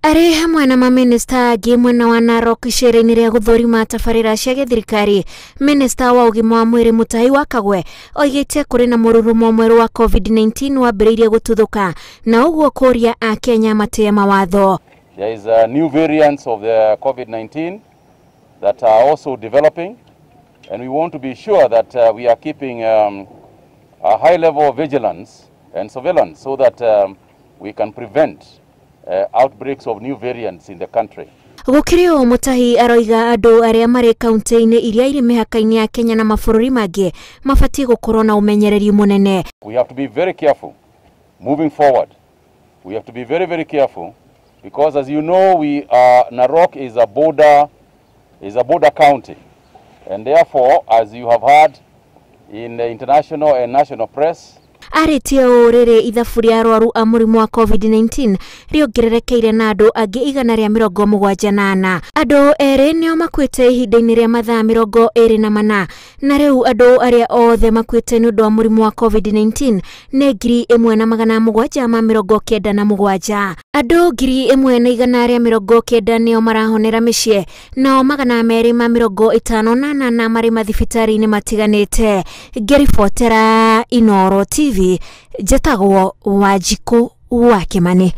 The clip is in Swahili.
Ari hamwe na maminista angĩ mwena wa Narok icera-inĩ rĩa gũthũrima tabarĩra cia gĩthirikari, minista wa ũgima wa mwĩrĩ Mutahi wa Kagwe oigĩte kũrĩ na mũrurumo mwerũ wa COVID-19 wambĩrĩirie gũtuthũka na ũguo kũria a Kenya matĩye mawatho. There is new variants of the COVID-19 that are also developing, and we want to be sure that we are keeping a high level of vigilance and surveillance so that we can prevent outbreaks of new variants in the country. Gukirio Mutahi aroiga andu aria mari kaunti-ini iria iri mihaka-ini ya Kenya na mabũrũri mangĩ mabatie gukorwo na umenyereri munene. We have to be very careful moving forward. We have to be very careful because, as you know, Narok is a border county, and therefore, as you have heard in the international and national press, aritie urire ithabu ria arwaru a murimu wa COVID-19 riongererekeire na andu angi 174. Andu eri nio makuite ihinda-ini ria mathaa 24 na riu andu aria othe makuite ni undu wa murimu wa COVID-19 ni 1797. Andu 1190 nio marahonera micii, nao 258 mari mathibitari-ini matiganite. Ngĩribotera Inooro TV, Njĩtagwo Wanjikũ wa Kimani.